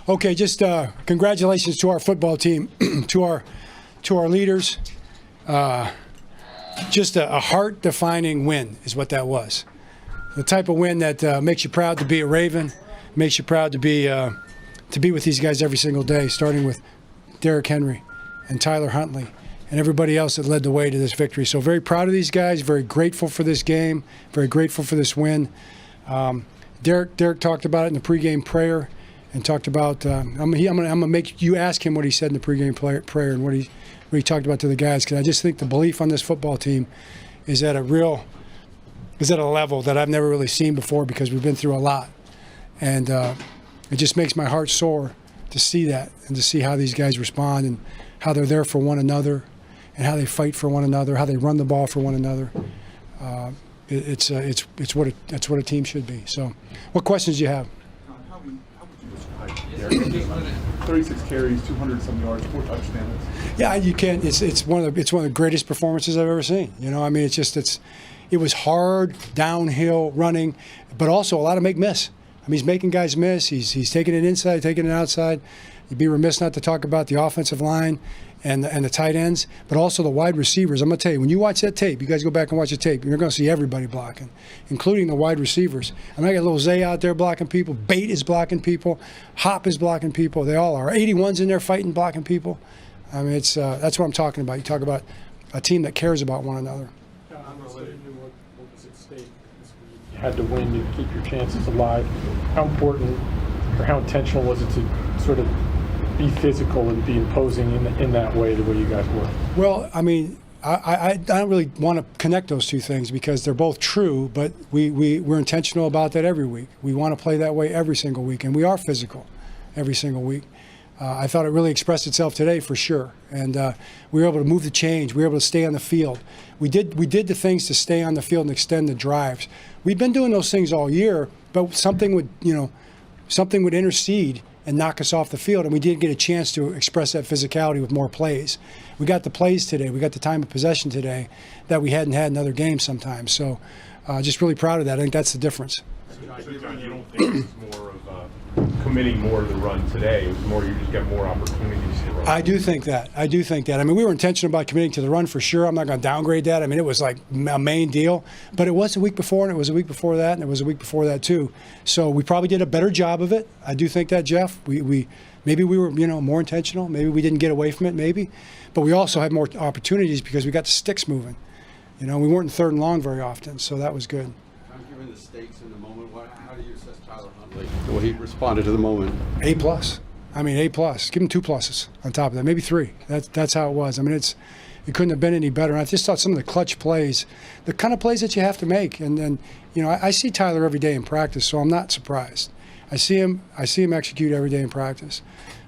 Okay, just congratulations to our football team, to our leaders. Just a heart-defining win is what that was. The type of win that makes you proud to be a Raven, makes you proud to be with these guys every single day, starting with Derrick Henry and Tyler Huntley and everybody else that led the way to this victory. So very proud of these guys, very grateful for this game, very grateful for this win. Derrick talked about it in the pregame prayer and talked about, I'm gonna make you ask him what he said in the pregame prayer and what he talked about to the guys, because I just think the belief on this football team is at a level that I've never really seen before, because we've been through a lot. And it just makes my heart soar to see that and to see how these guys respond and how they're there for one another and how they fight for one another, how they run the ball for one another. It's what a team should be. So, what questions do you have? How would you describe Derrick? 36 carries, 200-some yards, 4 touchdowns. Yeah, you can't. It's one of the greatest performances I've ever seen. You know, I mean, it was hard downhill running, but also a lot of make miss. I mean, he's making guys miss. He's taking it inside, taking it outside. You'd be remiss not to talk about the offensive line and the tight ends, but also the wide receivers. I'm going to tell you, when you watch that tape, you guys go back and watch the tape, you're going to see everybody blocking, including the wide receivers. I mean, I got little Zay out there blocking people. Bate is blocking people. Hop is blocking people. They all are. 81's in there fighting, blocking people. I mean, that's what I'm talking about. You talk about a team that cares about one another. You had to win to keep your chances alive. How important or how intentional was it to sort of be physical and be imposing in that way, the way you guys were? Well, I mean, I don't really want to connect those two things because they're both true, but we're intentional about that every week. We want to play that way every single week, and we are physical every single week. I thought it really expressed itself today for sure, and we were able to move the change. We were able to stay on the field. We did the things to stay on the field and extend the drives. We've been doing those things all year, but something would intercede and knock us off the field, and we did get a chance to express that physicality with more plays. We got the plays today. We got the time of possession today that we hadn't had in other games sometimes. So just really proud of that. I think that's the difference. So John, you don't think it's more of committing more to the run today? It was more you just got more opportunities to run. I do think that. I mean, we were intentional about committing to the run for sure. I'm not going to downgrade that. I mean, it was like a main deal. But it was a week before, and it was a week before that, and it was a week before that too. So we probably did a better job of it. I do think that, Jeff. Maybe we were more intentional. Maybe we didn't get away from it. Maybe, but we also had more opportunities because we got the sticks moving. We weren't in third and long very often, so that was good. Given the stakes in the moment, how do you assess Tyler Huntley? The way he responded to the moment. A+. I mean, A+. Give him 2 pluses on top of that, maybe 3. That's how it was. I mean, it couldn't have been any better. And I just thought some of the clutch plays, the kind of plays that you have to make. And I see Tyler every day in practice, so I'm not surprised. I see him execute every day in practice.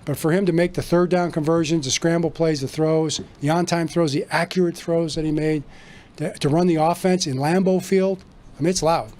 But for him to make the third down conversions, the scramble plays, the throws, the on-time throws, the accurate throws that he made, to run the offense in Lambeau Field, I mean, it's loud.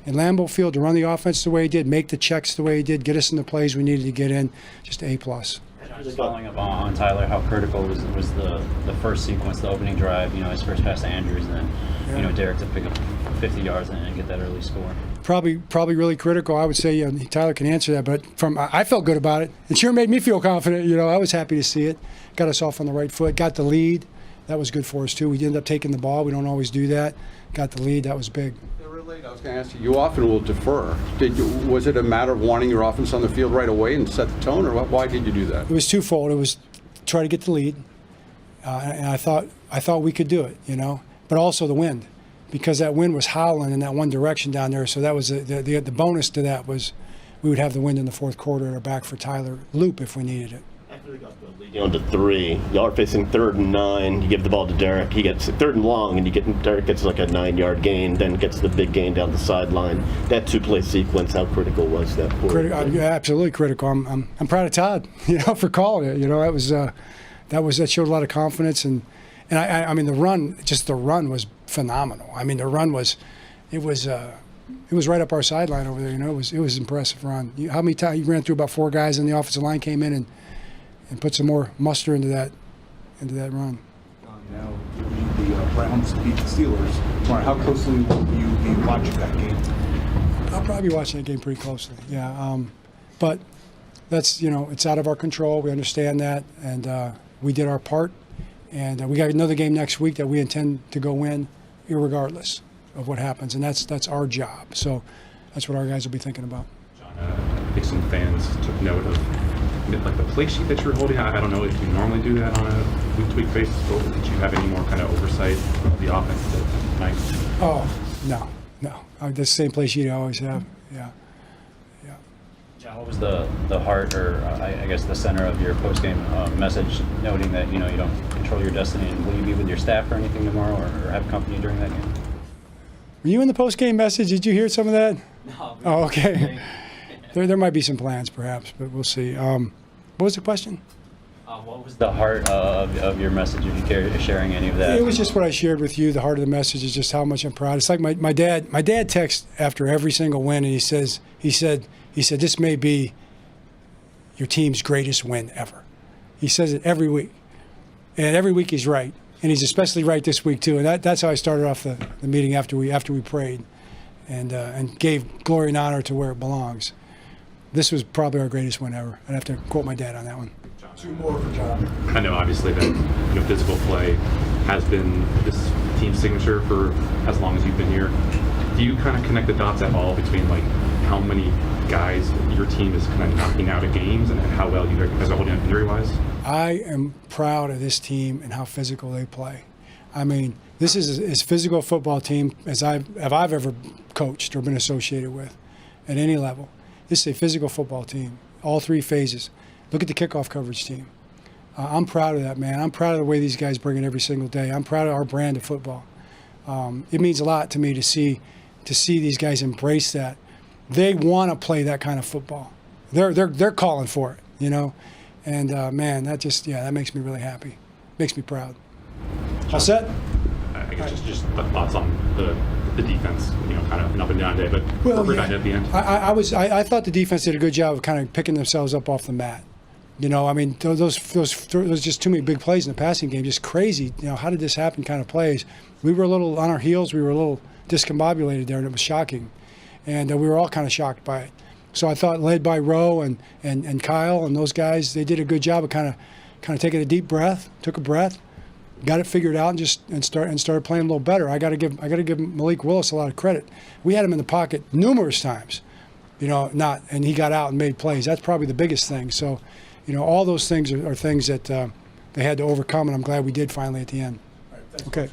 In Lambeau Field, to run the offense the way he did, make the checks the way he did, get us in the plays we needed to get in, just A+. Just following up on Tyler, how critical was the first sequence, the opening drive, his first pass to Andrews, and then, Derrick to pick up 50 yards and get that early score? Probably really critical. I would say Tyler can answer that, but I felt good about it. It sure made me feel confident. I was happy to see it. Got us off on the right foot, got the lead. That was good for us, too. We ended up taking the ball. We don't always do that. Got the lead. That was big. I was going to ask you, you often will defer. Was it a matter of wanting your offense on the field right away and set the tone, or why did you do that? It was twofold. It was try to get the lead, and I thought we could do it, but also the wind, because that wind was howling in that one direction down there. So that was the bonus to that was we would have the wind in the fourth quarter at our back for Tyler Loop if we needed it. After they got the lead on to 3, y'all are facing 3rd and 9. You give the ball to Derrick. He gets 3rd and long, and Derrick gets like a 9-yard gain, then gets the big gain down the sideline. That 2-play sequence, how critical was that for you? Absolutely critical. I'm proud of Todd, for calling it. That showed a lot of confidence, and I mean the run was phenomenal. I mean the run was right up our sideline over there. It was impressive run. How many times you ran through about 4 guys, and the offensive line came in and put some more muster into that run. Now the Browns beat the Steelers. How closely will you be watching that game? I'll probably be watching that game pretty closely. Yeah, but that's it's out of our control. We understand that, and we did our part. And we got another game next week that we intend to go win, irregardless of what happens, and that's our job. So that's what our guys will be thinking about. John, I think some fans took note of like the play sheet that you were holding. I don't know if you normally do that on a week-to-week basis, but did you have any more kind of oversight of the offense tonight? Oh, no. The same play sheet I always have. Yeah. John, what was the heart, or I guess the center of your post-game message, noting that you don't control your destiny, and will you be with your staff or anything tomorrow, or have company during that game? Were you in the post-game message? Did you hear some of that? No. Oh, okay. There might be some plans, perhaps, but we'll see. What was the question? What was the heart of your message, if you care sharing any of that? It was just what I shared with you. The heart of the message is just how much I'm proud. It's like my dad. My dad texts after every single win, and he said, this may be your team's greatest win ever. He says it every week, and every week he's right, and he's especially right this week too. And that's how I started off the meeting after we prayed, and gave glory and honor to where it belongs. This was probably our greatest win ever. I'd have to quote my dad on that one. Two more for John. I know obviously that physical play has been this team signature for as long as you've been here. Do you kind of connect the dots at all between like how many guys your team is kind of knocking out of games and how well you guys are holding up injury-wise? I am proud of this team and how physical they play. I mean, this is as physical a football team as I've ever coached or been associated with at any level. This is a physical football team, all three phases. Look at the kickoff coverage team. I'm proud of that, man. I'm proud of the way these guys bring it every single day. I'm proud of our brand of football. It means a lot to me to see these guys embrace that. They want to play that kind of football. They're calling for it, And man, that makes me really happy. Makes me proud. All set? I guess just thoughts on the defense, kind of an up and down day, but we're back at the end. I thought the defense did a good job of kind of picking themselves up off the mat. I mean, those just too many big plays in the passing game, just crazy. How did this happen? Kind of plays. We were a little on our heels. We were a little discombobulated there, and it was shocking, and we were all kind of shocked by it. So I thought, led by Rowe and Kyle and those guys, they did a good job of kind of taking a deep breath, took a breath, got it figured out, and started playing a little better. I got to give Malik Willis a lot of credit. We had him in the pocket numerous times, and he got out and made plays. That's probably the biggest thing. So. All those things are things that they had to overcome, and I'm glad we did finally at the end. All right, thanks, Okay. Coach.